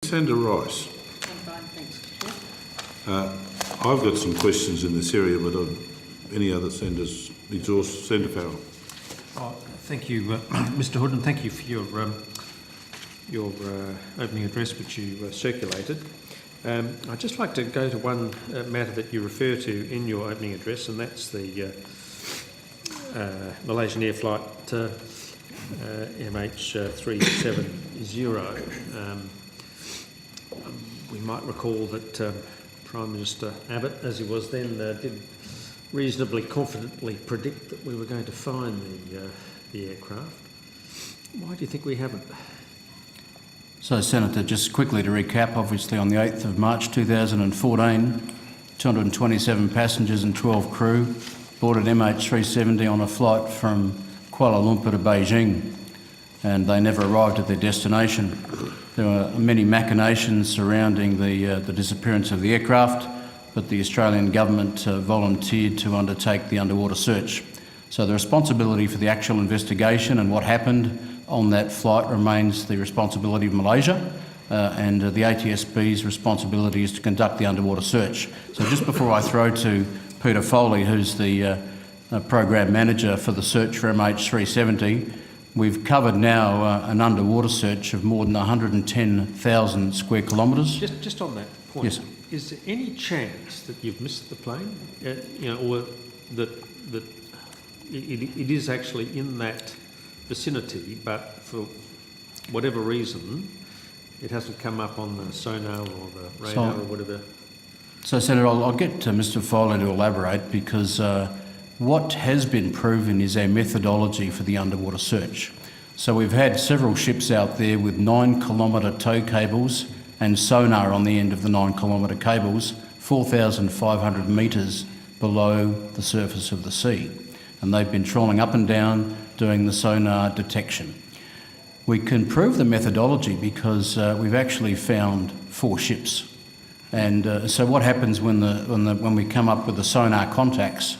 Senator Rice. I'm fine, thanks, Chair. I've got some questions in this area, but any other senators exhaust? Senator Farrell. Oh, thank you, Mr. Hood, and thank you for your opening address which you circulated. I'd just like to go to one matter that you refer to in your opening address, and that's the Malaysian Air Flight MH370. We might recall that Prime Minister Abbott, as he was then, did reasonably confidently predict that we were going to find the aircraft. Why do you think we haven't? So, Senator, just quickly to recap, obviously on the 8th of March 2014, 227 passengers and 12 crew boarded MH370 on a flight from Kuala Lumpur to Beijing, and they never arrived at their destination. There were many machinations surrounding the disappearance of the aircraft, but the Australian government volunteered to undertake the underwater search. So the responsibility for the actual investigation and what happened on that flight remains the responsibility of Malaysia, and the ATSB's responsibility is to conduct the underwater search. So just before I throw to Peter Foley, who's the program manager for the search for MH370, we've covered now an underwater search of more than 110,000 square kilometres. Just on that point, yes. Is there any chance that you've missed the plane, or that it is actually in that vicinity, but for whatever reason, it hasn't come up on the sonar or the radar or whatever? So, Senator, I'll get to Mr. Foley to elaborate, because what has been proven is our methodology for the underwater search. So we've had several ships out there with 9-kilometre tow cables and sonar on the end of the 9-kilometre cables, 4,500 metres below the surface of the sea. And they've been trawling up and down doing the sonar detection. We can prove the methodology because we've actually found 4 ships. And so what happens when we come up with the sonar contacts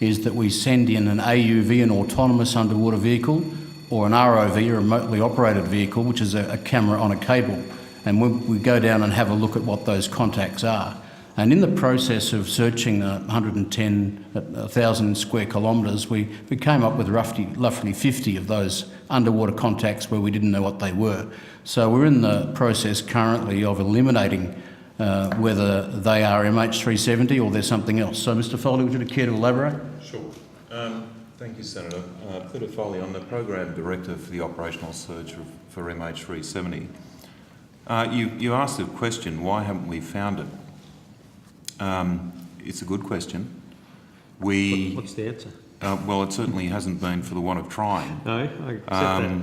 is that we send in an AUV, an autonomous underwater vehicle, or an ROV, a remotely operated vehicle, which is a camera on a cable. And we go down and have a look at what those contacts are. And in the process of searching 110,000 square kilometres, we came up with roughly 50 of those underwater contacts where we didn't know what they were. So we're in the process currently of eliminating whether they are MH370 or they're something else. So, Mr. Foley, would you care to elaborate? Sure. Thank you, Senator. Peter Foley, I'm the Program Director for the Operational Search for MH370. You asked the question, why haven't we found it? It's a good question. What's the answer? Well, it certainly hasn't been for the want of trying. No, I accept that.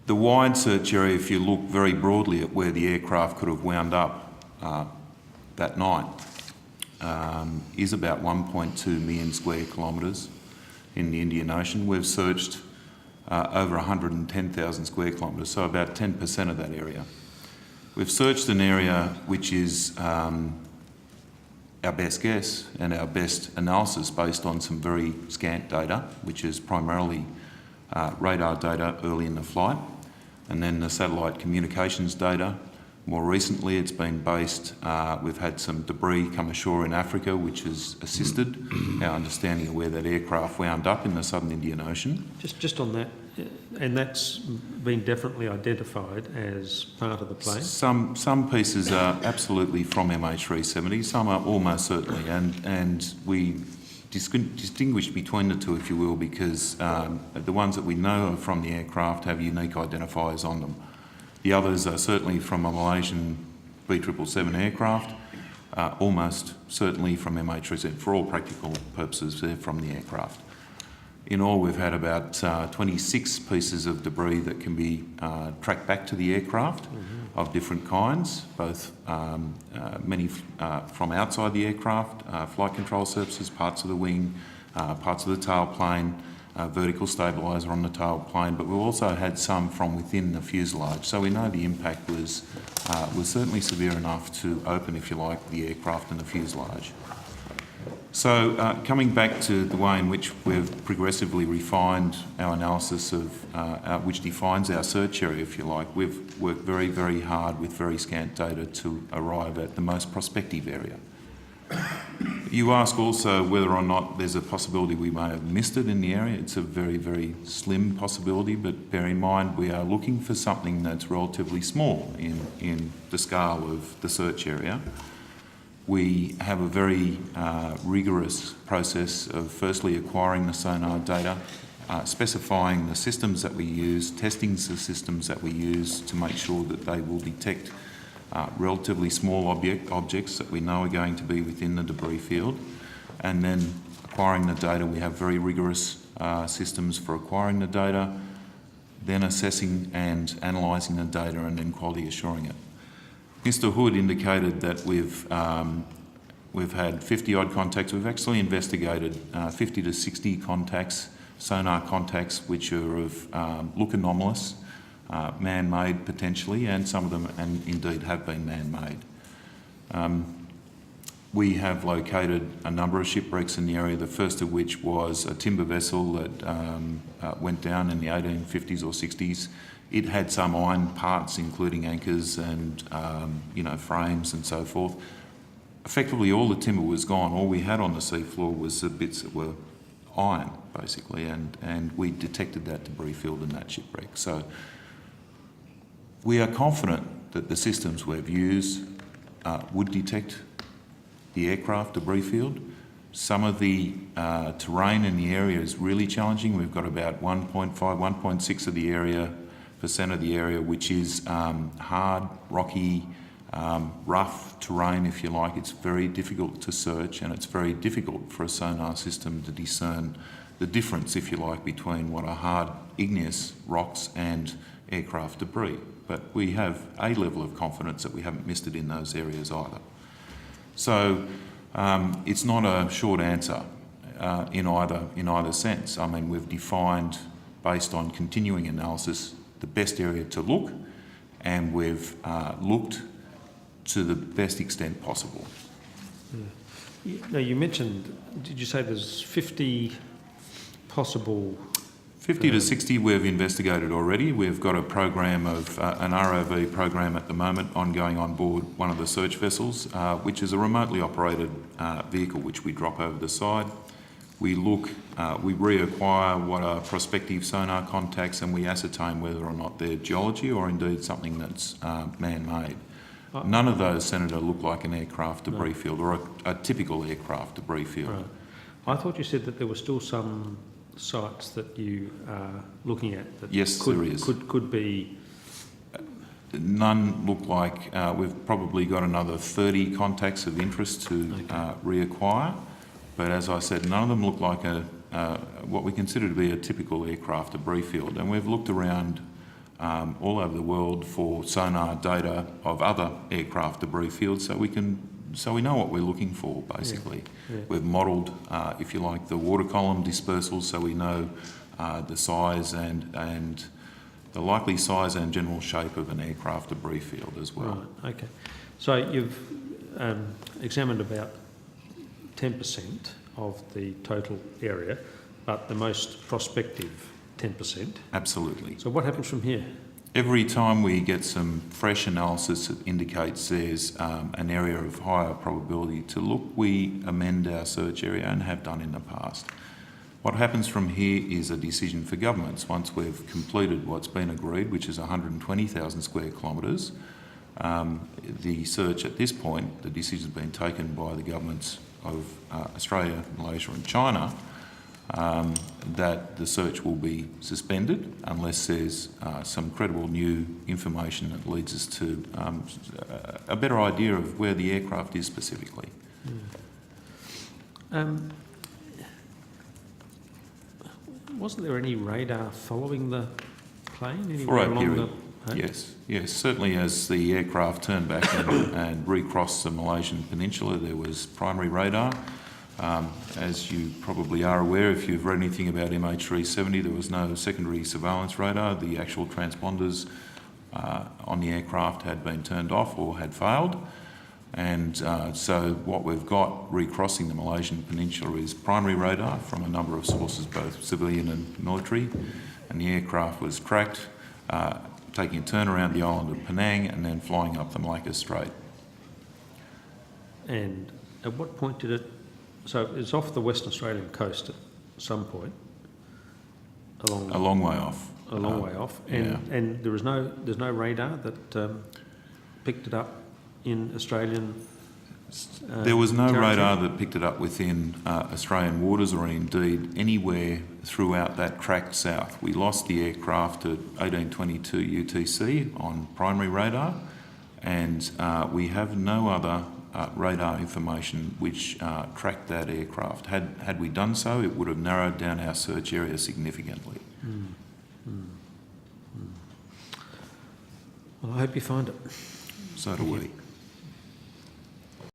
The wide search area, if you look very broadly at where the aircraft could have wound up that night, is about 1.2 million square kilometres in the Indian Ocean. We've searched over 110,000 square kilometres, so about 10% of that area. We've searched an area which is our best guess and our best analysis based on some very scant data, which is primarily radar data early in the flight, and then the satellite communications data. More recently, it's been based, we've had some debris come ashore in Africa, which has assisted our understanding of where that aircraft wound up in the southern Indian Ocean. Just on that, and that's been definitely identified as part of the plane? Some pieces are absolutely from MH370, some are almost certainly, and we distinguish between the two, if you will, because the ones that we know are from the aircraft have unique identifiers on them. The others are certainly from a Malaysian B777 aircraft, almost certainly from MH370. For all practical purposes, they're from the aircraft. In all, we've had about 26 pieces of debris that can be tracked back to the aircraft of different kinds, both many from outside the aircraft, flight control surfaces, parts of the wing, parts of the tailplane, vertical stabiliser on the tailplane, but we've also had some from within the fuselage. So we know the impact was certainly severe enough to open, if you like, the aircraft and the fuselage. So coming back to the way in which we've progressively refined our analysis of, which defines our search area, if you like, we've worked very, very hard with very scant data to arrive at the most prospective area. You ask also whether or not there's a possibility we may have missed it in the area. It's a very, very slim possibility, but bear in mind we are looking for something that's relatively small in the scale of the search area. We have a very rigorous process of firstly acquiring the sonar data, specifying the systems that we use, testing the systems that we use to make sure that they will detect relatively small objects that we know are going to be within the debris field, and then acquiring the data. We have very rigorous systems for acquiring the data, then assessing and analysing the data, and then quality assuring it. Mr. Hood indicated that we've had 50 odd contacts. We've actually investigated 50 to 60 contacts, sonar contacts, which are of look anomalous, man-made potentially, and some of them and indeed have been man-made. We have located a number of shipwrecks in the area, the first of which was a timber vessel that went down in the 1850s or 60s. It had some iron parts, including anchors and frames and so forth. Effectively, all the timber was gone. All we had on the seafloor was the bits that were iron, basically, and we detected that debris field in that shipwreck. So we are confident that the systems we've used would detect the aircraft debris field. Some of the terrain in the area is really challenging. We've got about 1.5, 1.6 of the area, percent of the area, which is hard, rocky, rough terrain, if you like. It's very difficult to search, and it's very difficult for a sonar system to discern the difference, if you like, between what are hard igneous rocks and aircraft debris. But we have a level of confidence that we haven't missed it in those areas either. So it's not a short answer in either sense. I mean, we've defined, based on continuing analysis, the best area to look, and we've looked to the best extent possible. Yeah. Now, you mentioned, did you say there's 50 possible... 50 to 60 we've investigated already. We've got a program of, an ROV program at the moment ongoing on board one of the search vessels, which is a remotely operated vehicle which we drop over the side. We look, we reacquire what are prospective sonar contacts, and we ascertain whether or not they're geology or indeed something that's man-made. None of those, Senator, look like an aircraft debris field or a typical aircraft debris field. Right. I thought you said that there were still some sites that you are looking at that there is. Could be... None look like, we've probably got another 30 contacts of interest to reacquire, but as I said, none of them look like what we consider to be a typical aircraft debris field, and we've looked around all over the world for sonar data of other aircraft debris fields so we know what we're looking for, basically. Yeah. Yeah. We've modelled, if you like, the water column dispersals, so we know the size and the likely size and general shape of an aircraft debris field as well. Right, okay. So you've examined about 10% of the total area, but the most prospective 10%. Absolutely. So what happens from here? Every time we get some fresh analysis that indicates there's an area of higher probability to look, we amend our search area and have done in the past. What happens from here is a decision for governments. Once we've completed what's been agreed, which is 120,000 square kilometres, the search at this point, the decision has been taken by the governments of Australia, Malaysia and China, that the search will be suspended unless there's some credible new information that leads us to a better idea of where the aircraft is specifically. Wasn't there any radar following the plane? For a period, yes. Certainly as the aircraft turned back and recrossed the Malaysian peninsula, there was primary radar. As you probably are aware, if you've read anything about MH370, there was no secondary surveillance radar. The actual transponders on the aircraft had been turned off or had failed. And so what we've got recrossing the Malaysian Peninsula is primary radar from a number of sources, both civilian and military, and the aircraft was tracked, taking a turn around the island of Penang and then flying up the Malacca Strait. And at what point did it... So it's off the Western Australian coast at some point, A long way off. a long way off, and there's no radar that picked it up in Australian. There was no territory? radar that picked it up within Australian waters or indeed anywhere throughout that track south. We lost the aircraft at 1822 UTC on primary radar, and we have no other radar information which tracked that aircraft. Had we done so, it would have narrowed down our search area significantly. Well, I hope you find it. So do we.